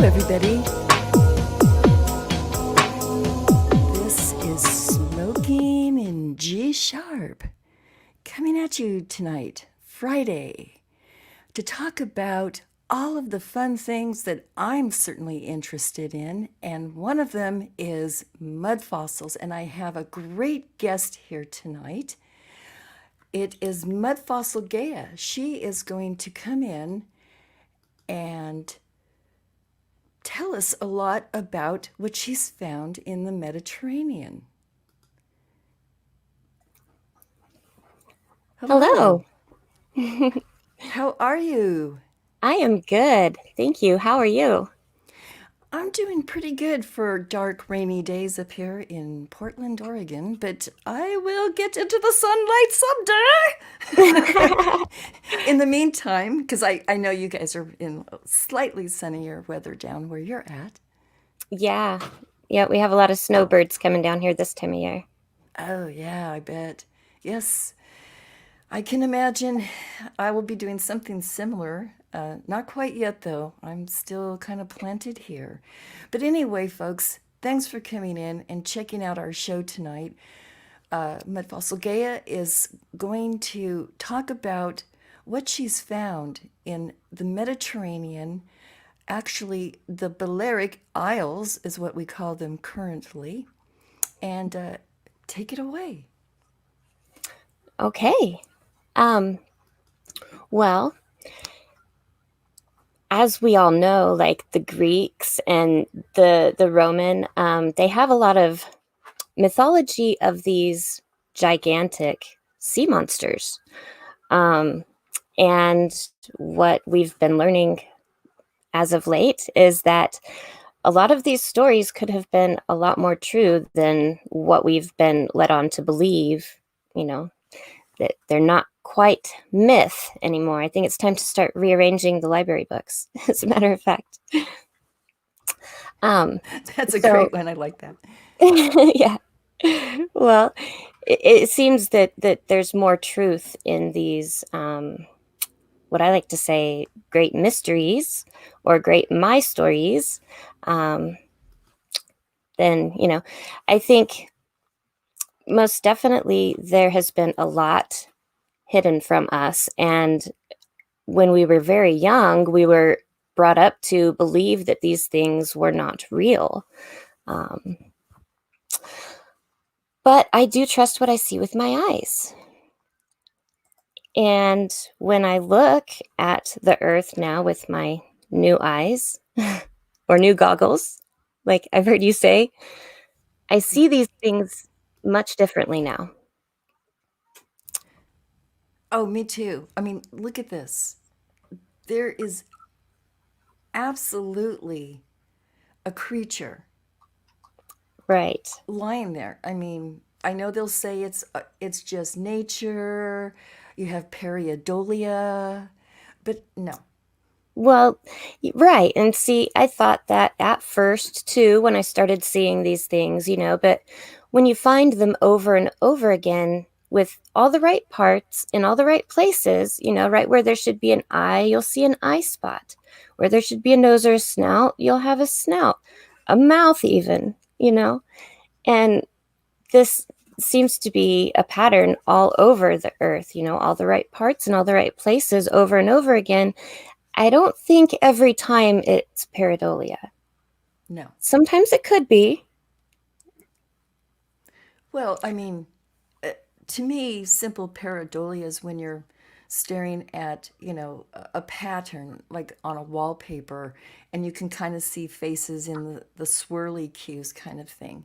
everybody. This is Smoking in G Sharp, coming at you tonight, Friday, to talk about all of the fun things that I'm certainly interested in, and one of them is mud fossils, and I have a great guest here tonight. It is Mudfossil Gaia. She is going to come in and tell us a lot about what she's found in the Mediterranean. Hello. How are you? I am good. Thank you. How are you? I'm doing pretty good for dark, rainy days up here in Portland, Oregon, but I will get into the sunlight someday. In the meantime, because I know you guys are in slightly sunnier weather down where you're at. Yeah. Yeah, we have a lot of snowbirds coming down here this time of year. Oh, yeah, I bet. Yes, I can imagine I will be doing something similar. Not quite yet, though. I'm still kind of planted here. But anyway, folks, thanks for coming in and checking out our show tonight. Mudfossil Gaia is going to talk about what she's found in the Mediterranean. Actually, the Balearic Isles is what we call them currently. And take it away. Okay. Well, as we all know, like the Greeks and the Roman, they have a lot of mythology of these gigantic sea monsters. And what we've been learning as of late is that a lot of these stories could have been a lot more true than what we've been led on to believe, that they're not quite myth anymore. I think it's time to start rearranging the library books, as a matter of fact. That's a great one. I like that. Yeah. Well, it seems that there's more truth in these, what I like to say, great mysteries or great my stories. Then, I think most definitely there has been a lot hidden from us. And when we were very young, we were brought up to believe that these things were not real. But I do trust what I see with my eyes. And when I look at the earth now with my new eyes or new goggles, like I've heard you say, I see these things much differently now. Oh, me too. I mean, look at this. There is absolutely a creature Right. lying there. I mean, I know they'll say it's just nature. You have pareidolia, but no. Well, right. And see, I thought that at first too when I started seeing these things, but when you find them over and over again with all the right parts in all the right places, right where there should be an eye, you'll see an eye spot. Where there should be a nose or a snout, you'll have a snout, a mouth even, And this seems to be a pattern all over the earth, all the right parts in all the right places over and over again. I don't think every time it's pareidolia. No. Sometimes it could be. Well, I mean, to me, simple pareidolia is when you're staring at, a pattern like on a wallpaper and you can kind of see faces in the swirly cues kind of thing.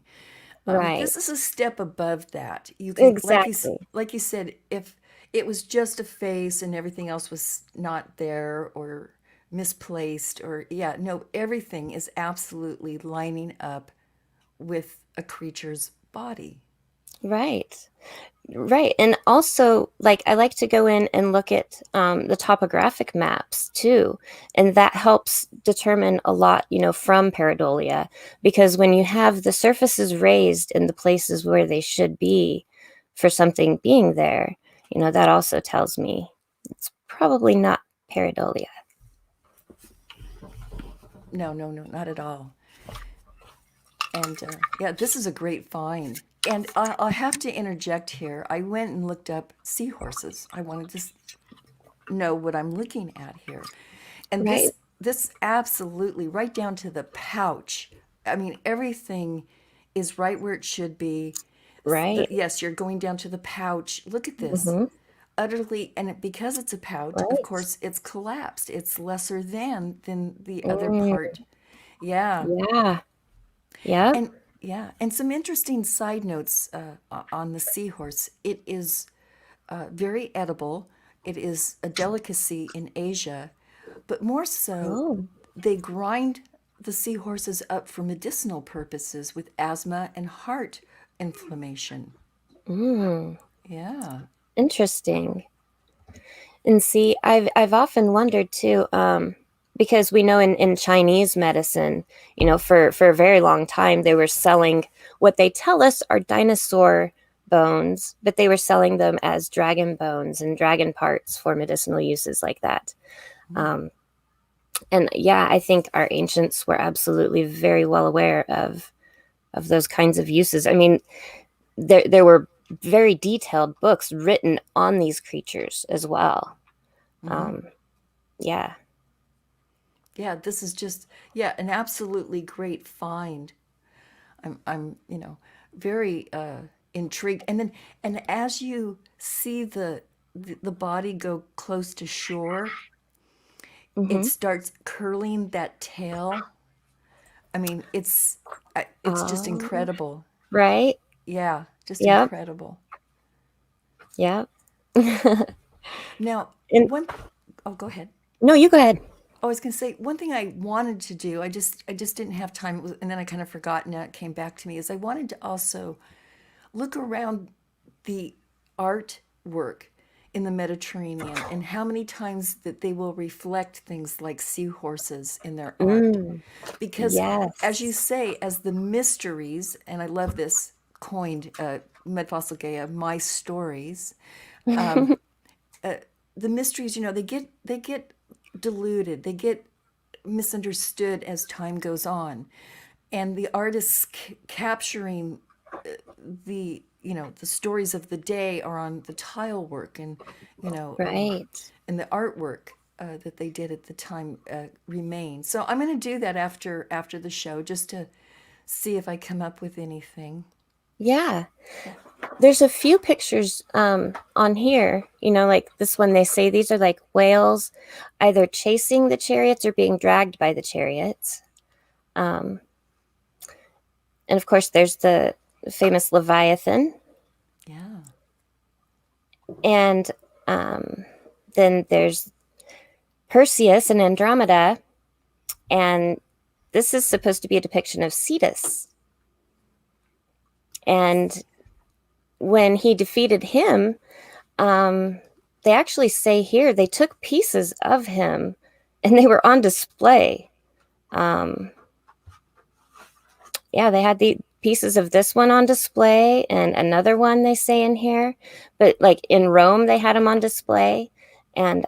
Right. This is a step above that. You can, Exactly. like you said, if it was just a face and everything else was not there or misplaced, or yeah, no, everything is absolutely lining up with a creature's body. Right. Right. And also, like, I like to go in and look at the topographic maps too. And that helps determine a lot, from pareidolia. Because when you have the surfaces raised in the places where they should be for something being there, that also tells me it's probably not pareidolia. no, not at all. And yeah, this is a great find. And I'll have to interject here. I went and looked up seahorses. I wanted to know what I'm looking at here. And Right. this absolutely right down to the pouch. I mean, everything is right where it should be. Right. Yes, you're going down to the pouch. Look at this. Mm-hmm. Utterly, because it's a pouch, of Right. course, it's collapsed. It's lesser than the other Mm, part. Yeah. yeah. Yep. And yeah, and some interesting side notes on the seahorse. It is very edible. It is a delicacy in Asia, but more so, Oh. they grind the seahorses up for medicinal purposes with asthma and heart inflammation. Mm, Yeah. interesting. And see, I've often wondered too, because we know in Chinese medicine, for a very long time they were selling what they tell us are dinosaur bones, but they were selling them as dragon bones and dragon parts for medicinal uses like that. Um, and yeah, I think our ancients were absolutely very well aware of those kinds of uses. I mean, there were very detailed books written on these creatures as well. Mm-hmm. Um, yeah. Yeah, this is just yeah, an absolutely great find. I'm very intrigued. And as you see the body go close to shore, it Mm-hmm. starts curling that tail. I mean, it's just Oh, incredible. right. Yeah, just Yep. incredible. Yep. Now, And one oh, go ahead. no, you go ahead. I was going to say one thing I wanted to do. I just didn't have time, and then I kind of forgot. Now it came back to me. Is I wanted to also look around the artwork in the Mediterranean and how many times that they will reflect things like seahorses in their art. Mm, Because, as you yes. say, as the mysteries, and I love this coined Mudfossil Gaia, my stories, the mysteries, they get diluted, they get misunderstood as time goes on, and the artists capturing the stories of the day are on the tile work and you know Right. and the artwork that they did at the time remain. So I'm going to do that after the show just to see if I come up with anything. Yeah. There's a few pictures on here, like this one they say these are like whales either chasing the chariots or being dragged by the chariots. Um, and of course there's the famous Leviathan. Yeah. And then there's Perseus and Andromeda, and this is supposed to be a depiction of Cetus. And when he defeated him, um, they actually say here they took pieces of him and they were on display. Um, yeah, they had the pieces of this one on display and another one they say in here, but like in Rome they had them on display. And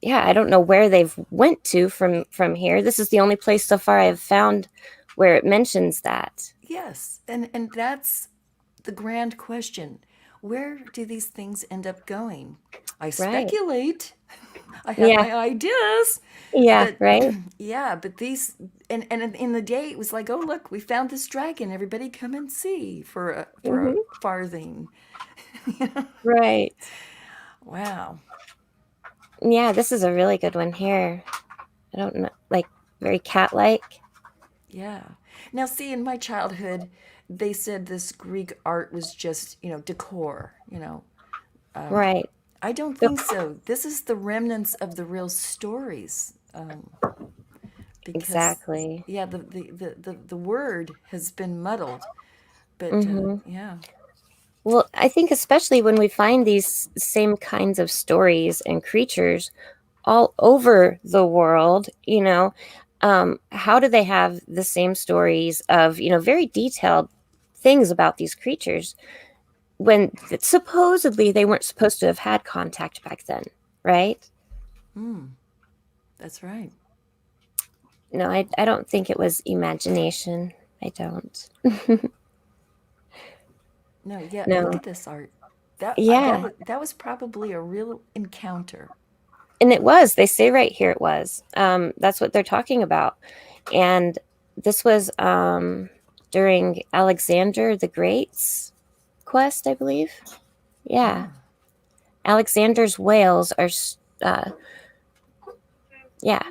yeah, I don't know where they've went to from here. This is the only place so far I've found where it mentions that. Yes, and that's the grand question. Where do these things end up going? I Right. speculate. I have Yeah. my ideas, Yeah. but Right. yeah, but these and in the day it was like, oh look, we found this dragon. Everybody come and see for a Hmm. farthing. Right. Wow. Yeah, this is a really good one here. I don't know, like very cat-like. Yeah. Now, see, in my childhood, they said this Greek art was just, decor. Right. I don't Yep. think so. This is the remnants of the real stories. Because, Exactly. yeah, the word has been muddled. But, Hmm. yeah. Well, I think especially when we find these same kinds of stories and creatures all over the world, how do they have the same stories of, very detailed things about these creatures when supposedly they weren't supposed to have had contact back then, right? Mm, that's right. No, I don't think it was imagination. I don't. No, yeah, look No. at this art. That Yeah. that was probably a real encounter. And it was. They say right here it was. That's what they're talking about. And this was during Alexander the Great's quest, I believe. Yeah. Ah, Alexander's whales are uh, yeah.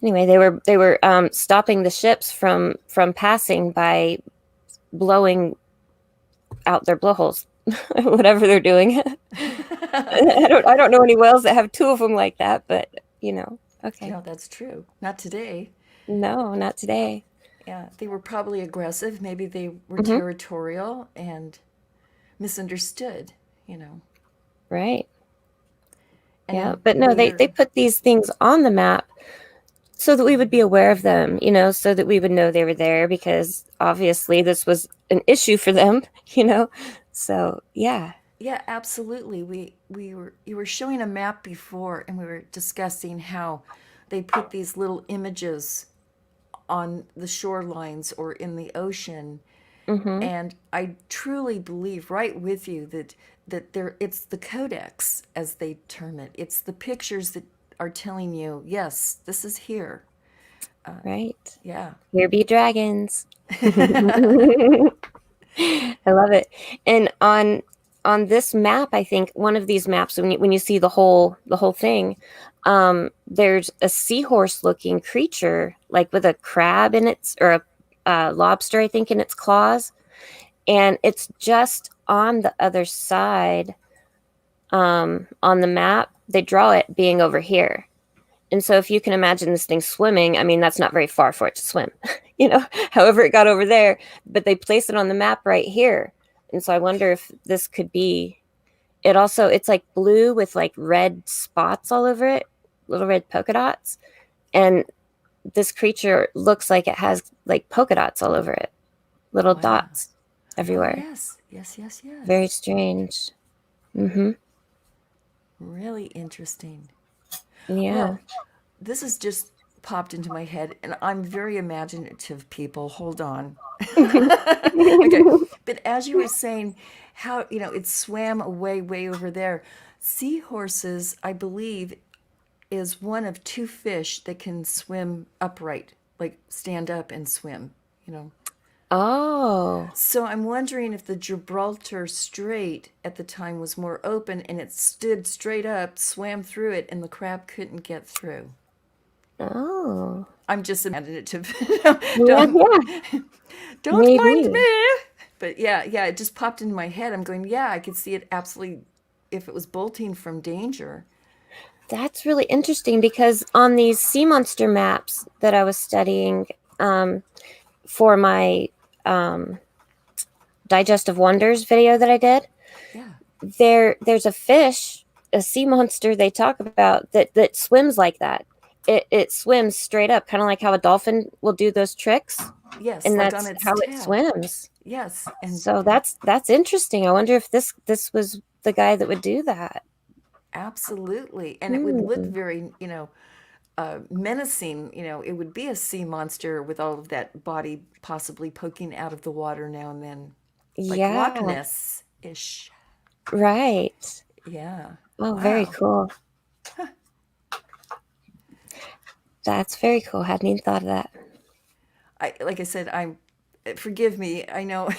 Anyway, they were stopping the ships from passing by blowing out their blowholes, whatever they're doing. I don't know any whales that have two of them like that, but okay. yeah, that's true. Not today. No, not today. Yeah, they were probably aggressive. Maybe they were Hmm. territorial and misunderstood, you know. Right. And Yeah. then But no, they later, put these things on the map so that we would be aware of them, so that we would know they were there because obviously this was an issue for them, you know. So yeah. yeah, absolutely. We were you were showing a map before, and we were discussing how they put these little images on the shorelines or in the ocean. Mm-hmm. And I truly believe, right with you, that there it's the codex, as they term it. It's the pictures that are telling you, yes, this is here. Right. Yeah. Here be dragons. I love it. And on this map, I think one of these maps, when you see the whole thing, there's a seahorse looking creature, like with a crab in its or a lobster, I think, in its claws, and it's just on the other side. On the map, they draw it being over here. And so if you can imagine this thing swimming, I mean, that's not very far for it to swim, however it got over there, but they place it on the map right here. And so I wonder if this could be it. Also, it's like blue with like red spots all over it, little red polka dots. And this creature looks like it has like polka dots all over it, little Wow. dots Oh, everywhere. yes. Yes, yes, Very yes. strange. Mm-hmm. Really interesting. Yeah. Well, this has just popped into my head, and I'm very imaginative people. Hold on. Okay. But as you were saying, how, it swam away, way over there. Seahorses, I believe, is one of two fish that can swim upright, like stand up and swim. Oh. So I'm wondering if the Gibraltar Strait at the time was more open and it stood straight up, swam through it, and the crab couldn't get through. Oh. I'm just imaginative. Yeah, don't yeah. don't mind Maybe. me. But yeah, yeah, it just popped into my head. I'm going, yeah, I could see it absolutely if it was bolting from danger. That's really interesting because on these sea monster maps that I was studying for my um, Digestive Wonders video that I did, Yeah. there's a fish, a sea monster they talk about that swims like that. It swims straight up, kind of like how a dolphin will do those tricks, Yes, and like on that's its how it tail. swims. Yes, and So that's interesting. I wonder if this was the guy that would do that. absolutely. And it would look Hmm. very, menacing. It would be a sea monster with all of that body possibly poking out of the water now and then, like Loch Yeah, Ness ish. right. Yeah. Oh, very Wow. cool. That's very cool. Hadn't even thought of that. Like I said, I'm. Forgive me. I know.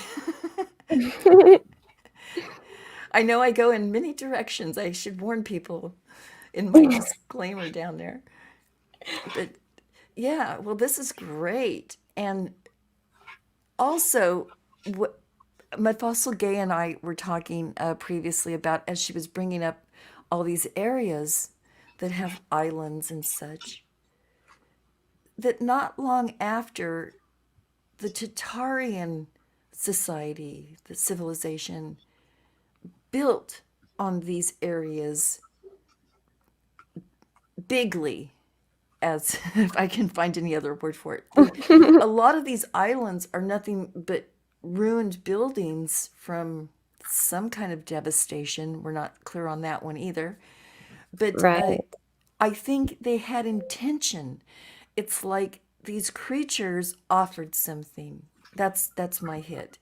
I know I go in many directions. I should warn people in my disclaimer down there. But yeah, well, this is great. And also, what Mudfossil Gay and I were talking previously about as she was bringing up all these areas that have islands and such, that not long after the Tartarian society, the civilization, built on these areas bigly, as if I can find any other word for it. A lot of these islands are nothing but ruined buildings from some kind of devastation. We're not clear on that one either. But Right. I think they had intention. it's like these creatures offered something. That's my hit.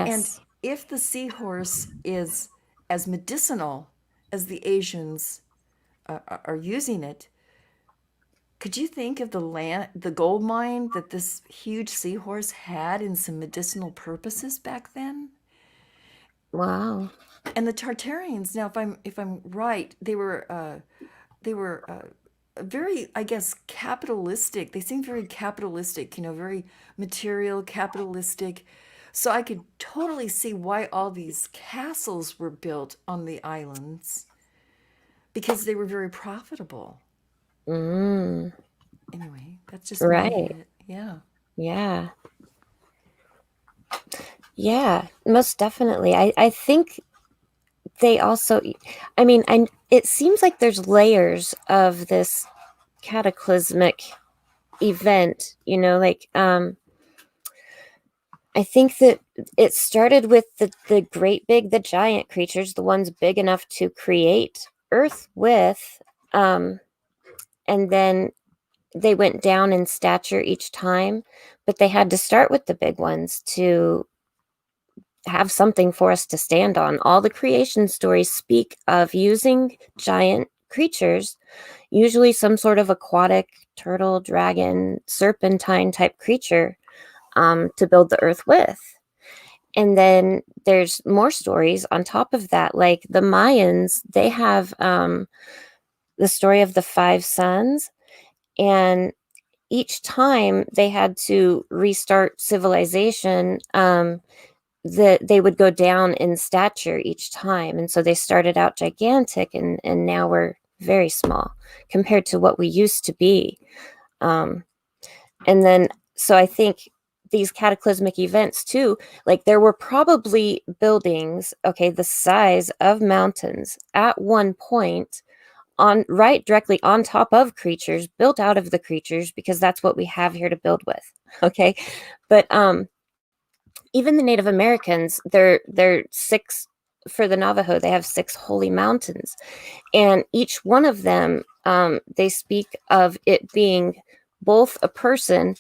And Yes. if the seahorse is as medicinal as the Asians are using it, could you think of the gold mine that this huge seahorse had in some medicinal purposes back then? Wow. And the Tartarians, now, if I'm right, they were very, I guess, capitalistic. They seemed very capitalistic, very material, capitalistic. So I could totally see why all these castles were built on the islands because they were very profitable. Mm, Anyway, that's just my right. hit. Yeah. Yeah. Yeah, most definitely. I think they also, I mean, it seems like there's layers of this cataclysmic event, like I think that it started with the great big, the giant creatures, the ones big enough to create Earth with, um, and then they went down in stature each time, but they had to start with the big ones to have something for us to stand on. All the creation stories speak of using giant creatures, usually some sort of aquatic turtle, dragon, serpentine type creature, to build the earth with. And then there's more stories on top of that. Like the Mayans, they have the story of the five sons. And each time they had to restart civilization, that they would go down in stature each time. And so they started out gigantic, and now we're very small compared to what we used to be. Um, and then, so I think these cataclysmic events too, like there were probably buildings, okay, the size of mountains at one point on right directly on top of creatures built out of the creatures because that's what we have here to build with. Okay. But even the Native Americans, they're six for the Navajo, they have six holy mountains. And each one of them, they speak of it being both a person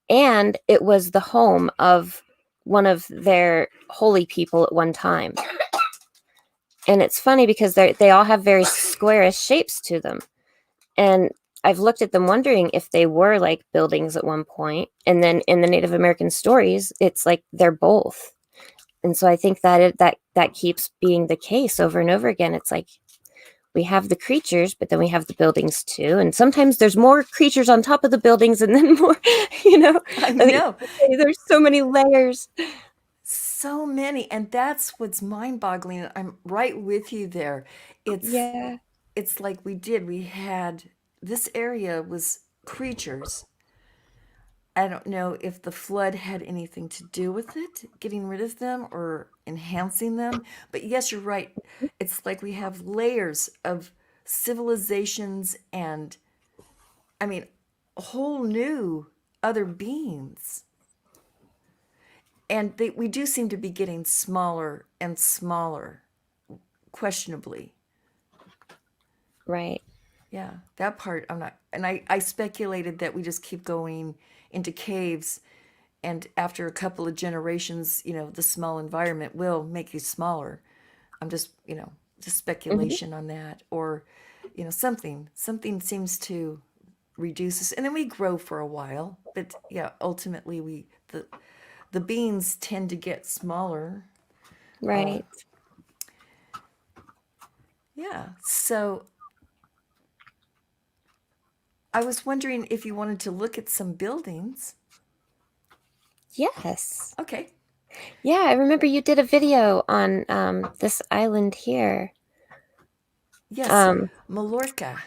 and it was the home of one of their holy people at one time. And it's funny because they all have very squarish shapes to them. And I've looked at them wondering if they were like buildings at one point. And then in the Native American stories, it's like they're both. And so I think that keeps being the case over and over again. It's like we have the creatures, but then we have the buildings too. And sometimes there's more creatures on top of the buildings and then more, I I think know. there's so many layers. So many. And that's what's mind-boggling. I'm right with you there. It's Yeah. it's like we had this area was creatures. I don't know if the flood had anything to do with it, getting rid of them or enhancing them. But yes, you're right. It's like we have layers of civilizations and, I mean, whole new other beings. And we do seem to be getting smaller and smaller, questionably. Right. Yeah, that part I'm not. And I speculated that we just keep going into caves, and after a couple of generations, the small environment will make you smaller. I'm just Hmm. speculation on that, or something seems to reduce us, and then we grow for a while. But yeah, ultimately the beans tend to get smaller. Right. Yeah, so I was wondering if you wanted to look at some buildings. Yes. Okay. Yeah, I remember you did a video on this island here. Yes, Um, Mallorca,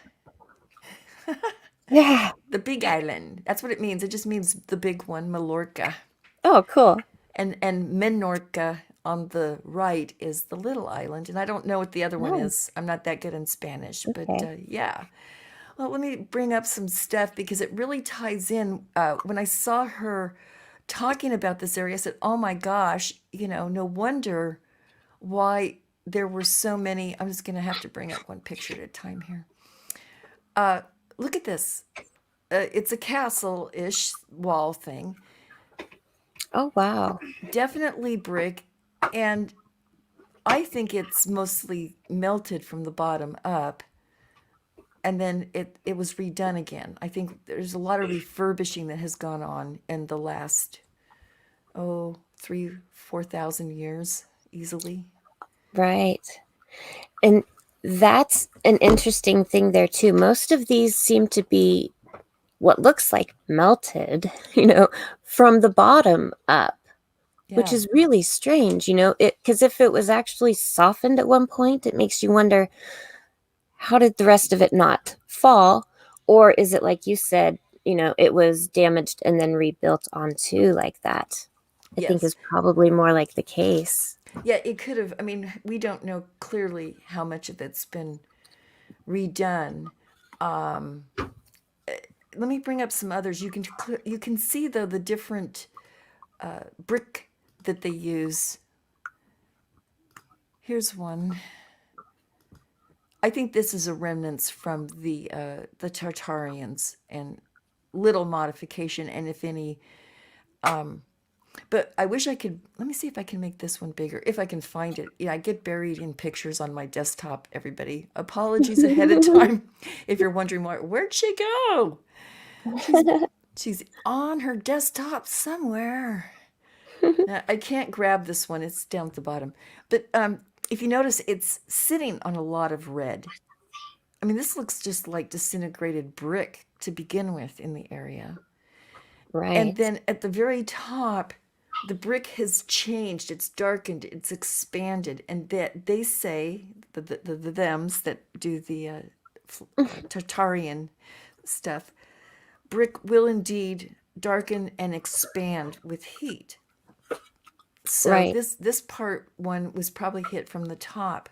yeah. the big island. That's what it means. It just means the big one, Mallorca. Oh, cool. And Menorca on the right is the little island. And I don't know what the other one Oh, is. I'm not that good in Spanish, but okay. yeah. Well, let me bring up some stuff because it really ties in. When I saw her talking about this area, I said, oh my gosh, no wonder why there were so many. I'm just going to have to bring up one picture at a time here. Look at this. it's a castle-ish wall thing. Oh, wow. Definitely brick, and I think it's mostly melted from the bottom up, and then it was redone again. I think there's a lot of refurbishing that has gone on in the last 3,000-4,000 years easily. Right. And that's an interesting thing there too. Most of these seem to be what looks like melted, from the bottom up, which Yeah. is really strange, because if it was actually softened at one point, it makes you wonder, how did the rest of it not fall? Or is it like you said, it was damaged and then rebuilt onto like that? I think Yes. is probably more like the case. Yeah, it could have. I mean, we don't know clearly how much of it's been redone. Um, Let me bring up some others. You can see though the different brick that they use. Here's one. I think this is a remnants from the Tartarians and little modification, and if any. But I wish I could. Let me see if I can make this one bigger, if I can find it. Yeah, I get buried in pictures on my desktop. Everybody, apologies ahead of time if you're wondering where'd she go. She's she's on her desktop somewhere. I can't grab this one. It's down at the bottom. But if you notice, it's sitting on a lot of red. I mean, this looks just like disintegrated brick to begin with in the area. And Right. then at the very top, the brick has changed. It's darkened. It's expanded. And that they say, the thems that do the Tartarian stuff, brick will indeed darken and expand with heat. So Right. this part one was probably hit from the top,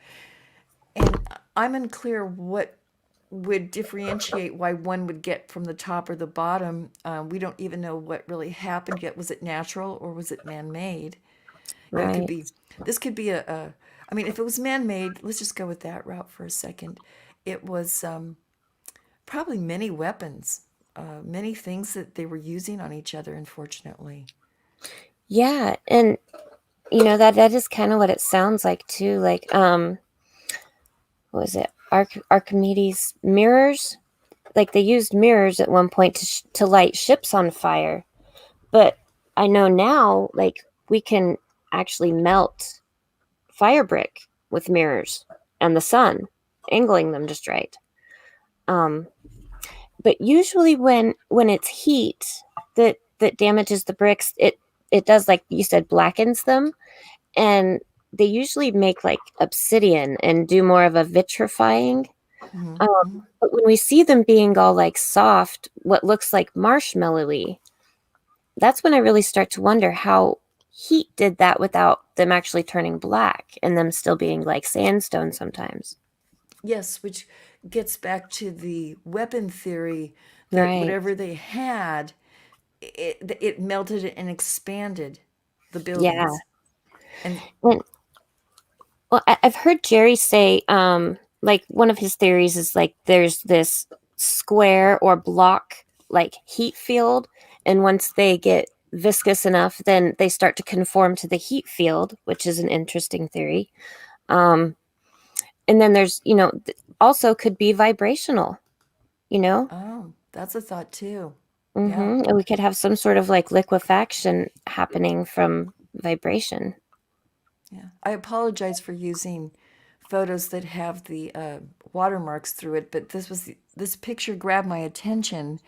and I'm unclear what would differentiate why one would get from the top or the bottom. We don't even know what really happened yet. Was it natural or was it man-made? It could Right. be. This could be I mean, if it was man-made, let's just go with that route for a second. It was probably many weapons, many things that they were using on each other. Unfortunately. Yeah. And that is kind of what it sounds like too. Like, what was it? Archimedes mirrors? Like they used mirrors at one point to light ships on fire. But I know now, like, we can actually melt fire brick with mirrors and the sun, angling them just right. Um, but usually when it's heat that damages the bricks, it does, like you said, blackens them, and they usually make like obsidian and do more of a vitrifying. Um, Mm-hmm. but when we see them being all like soft, what looks like marshmallowy, that's when I really start to wonder how heat did that without them actually turning black and them still being like sandstone sometimes. Yes, which gets back to the weapon theory that Right. whatever they had, it melted and expanded the Yeah. buildings. And And well, I've heard Jerry say, like one of his theories is like there's this square or block like heat field, and once they get viscous enough, then they start to conform to the heat field, which is an interesting theory. Um, and then there's, also could be vibrational, you know? oh, that's a thought too. Yeah, And we could have some sort of like liquefaction happening from vibration. yeah. I apologize for using photos that have the watermarks through it, but this picture grabbed my attention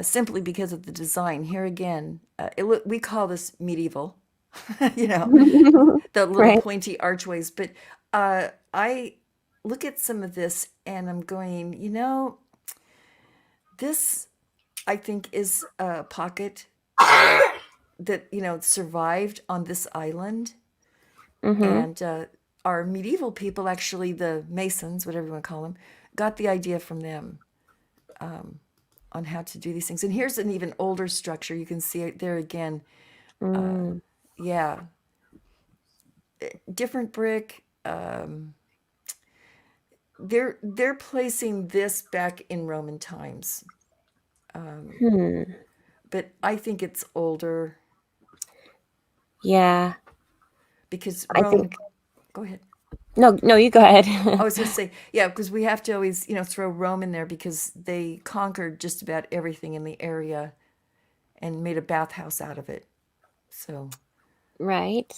simply because of the design. Here again, we call this medieval, you know, the little Right. pointy archways. But I look at some of this and I'm going, this I think is a pocket that, survived on this island. hmm And our medieval people, actually, the Masons, whatever you want to call them, got the idea from them on how to do these things. And here's an even older structure. You can see it there again. Mm. Yeah, different brick. They're placing this back in Roman times. Hmm. But I think it's older Yeah. because I think Rome. Go ahead. no, you go ahead. I was going to say, yeah, because we have to always, throw Rome in there because they conquered just about everything in the area and made a bathhouse out of it. So, Right.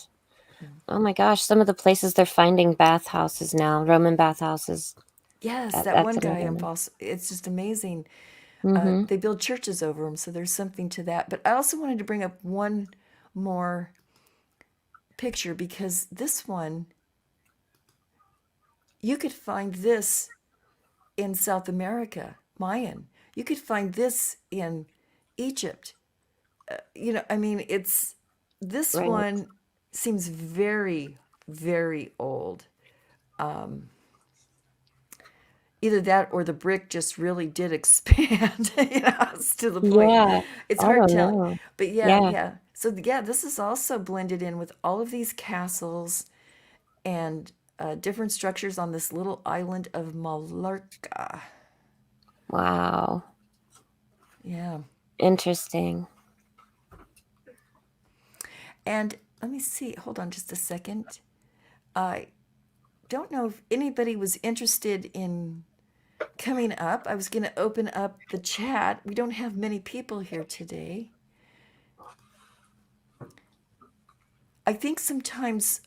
Oh my gosh, some of the places they're finding bathhouses now, Roman bathhouses. yes, that That's one guy another in one. Boston, it's just amazing. Mm-hmm. They build churches over them, so there's something to that. But I also wanted to bring up one more picture because this one, you could find this in South America, Mayan. You could find this in Egypt. I mean, this Right. one seems very, very old. Either that or the brick just really did expand, to the point. Yeah. It's I hard don't telling. know. But yeah, Yeah. yeah. So yeah, this is also blended in with all of these castles and different structures on this little island of Mallorca. Wow. Yeah. Interesting. And let me see, hold on just a second. I don't know if anybody was interested in coming up. I was going to open up the chat. We don't have many people here today. I think sometimes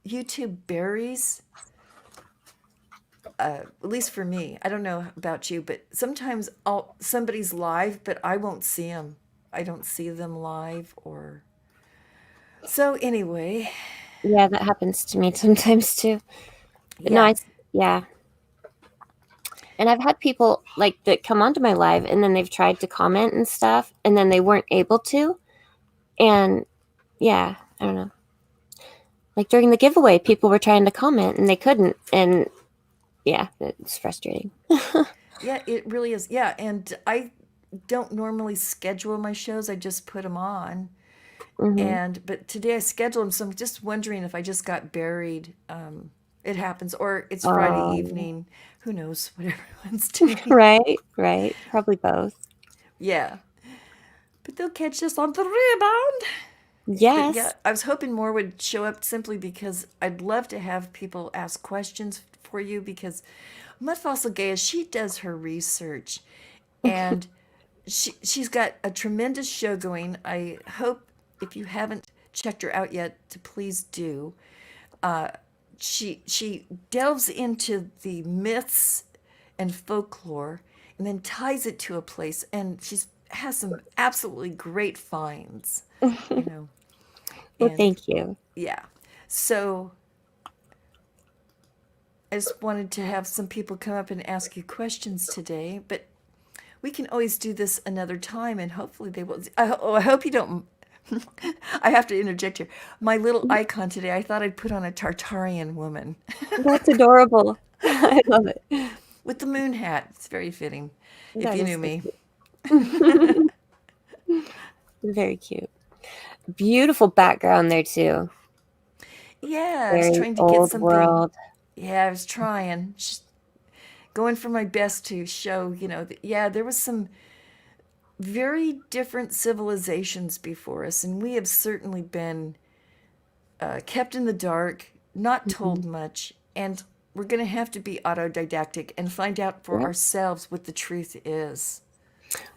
YouTube buries, at least for me. I don't know about you, but sometimes somebody's live, but I won't see them. I don't see them live or. So anyway, Yeah, that happens to me sometimes too. But no, yeah, yeah. And I've had people like that come onto my live and then they've tried to comment and stuff and then they weren't able to. And yeah, I don't know. Like during the giveaway, people were trying to comment and they couldn't. And yeah, it's frustrating. yeah, it really is. Yeah, and I don't normally schedule my shows. I just put them on. Hmm. But today I scheduled them, so I'm just wondering if I just got buried. It happens, or it's Friday Um, evening. Who knows what everyone's doing? right, right. Probably both. Yeah, but they'll catch us on the rebound. But yeah, Yes. I was hoping more would show up simply because I'd love to have people ask questions for you because Mudfossil Gaia, she does her research and she's got a tremendous show going. I hope if you haven't checked her out yet to please do. She delves into the myths and folklore and then ties it to a place and she has some absolutely great finds, you know. Well, And thank you. yeah. So I just wanted to have some people come up and ask you questions today, but we can always do this another time and hopefully they will. I hope you don't. I have to interject here. My little icon today, I thought I'd put on a Tartarian woman That's adorable. I love it. with the moon hat. It's very fitting if That you is knew so me. cute. Very cute. Beautiful background there too. Yeah, I was Very trying to get old something. world. Yeah, I was trying. Just going for my best to show, yeah, there was some very different civilizations before us, and we have certainly been kept in the dark, not Mhm. told much, and we're going to have to be autodidactic and find out for Yeah. ourselves what the truth is.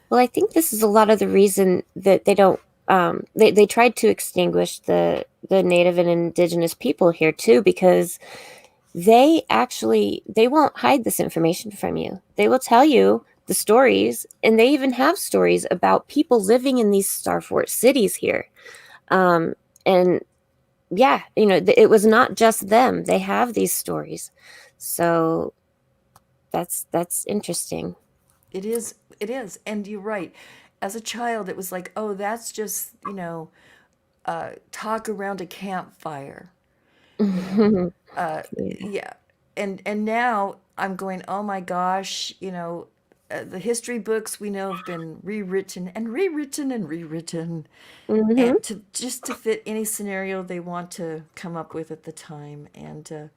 Well, I think this is a lot of the reason that they don't they tried to extinguish the native and indigenous people here too because they won't hide this information from you. They will tell you the stories and they even have stories about people living in these star fort cities here. Um and yeah, it was not just them. They have these stories. So that's interesting. It is, it is. And you're right. As a child, it was like, oh, that's just, talk around a campfire, you know. Yeah. Yeah. And now I'm going, oh my gosh, the history books we know have been rewritten and rewritten and rewritten Hmm. and to fit any scenario they want to come up with at the time. And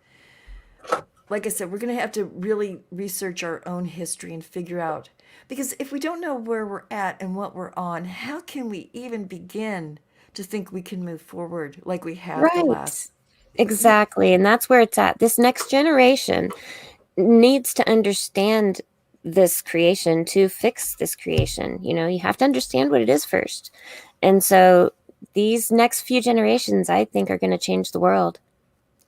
like I said, we're going to have to really research our own history and figure out. Because if we don't know where we're at and what we're on, how can we even begin to think we can move forward like we have the Right. last? Yeah, Exactly. And that's where it's at. This next generation needs to understand this creation to fix this creation. You have to understand what it is first. And so these next few generations, I think, are going to change the world.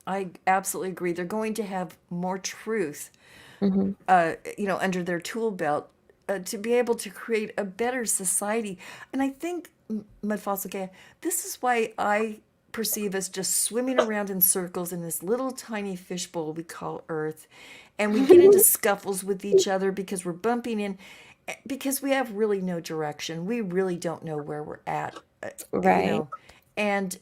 I absolutely agree. They're going to have more truth, Hmm. under their tool belt to be able to create a better society. And I think, Mudfossil Gaia, this is why I perceive us just swimming around in circles in this little tiny fishbowl we call Earth. And we get into scuffles with each other because we're bumping in, because we have really no direction. We really don't know where we're at, you Right. know. And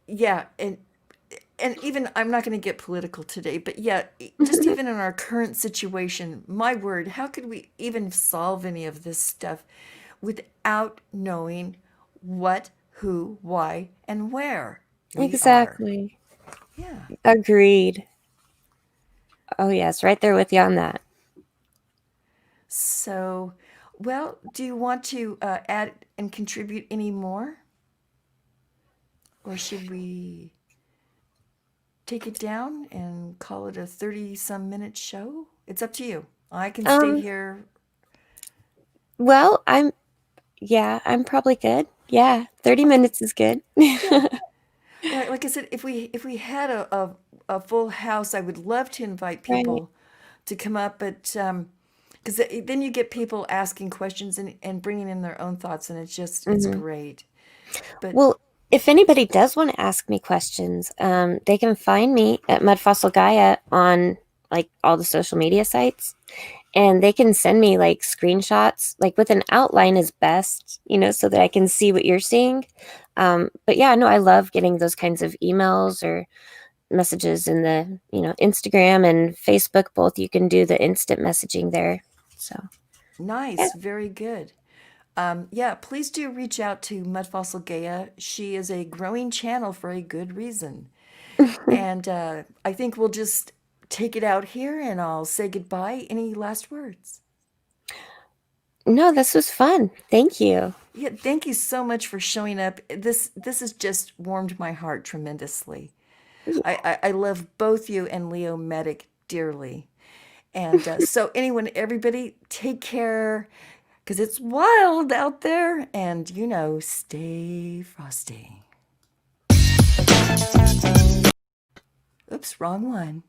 yeah, and even I'm not going to get political today, but yeah, just even in our current situation, my word, how could we even solve any of this stuff without knowing what, who, why, and where we are? Exactly. Yeah. Agreed. Oh, yes. Right there with you on that. So, well, do you want to add and contribute any more? Or should we take it down and call it a 30 some minute show? It's up to you. I can stay Um, here. well, I'm probably good. Yeah. 30 Okay. minutes is good. Yeah. Like I said, if we had a full house, I would love to invite Right. people to come up, but because then you get people asking questions and bringing in their own thoughts, and it's Hmm. great. But Well, if anybody does want to ask me questions, they can find me at Mudfossil Gaia on like all the social media sites, and they can send me like screenshots, like with an outline is best, so that I can see what you're seeing. But yeah, no, I love getting those kinds of emails or messages in the, Instagram and Facebook. Both you can do the instant messaging there. So yeah. nice, very good. Yeah, please do reach out to Mudfossil Gaia. She is a growing channel for a good reason. And I think we'll just take it out here and I'll say goodbye. Any last words? No, this was fun. Thank you. Yeah, thank you so much for showing up. This has just warmed my heart tremendously. Yeah. I love both you and Leo Medic dearly. And so, anyone, everybody, take care because it's wild out there. And, stay frosty. Oops, wrong one.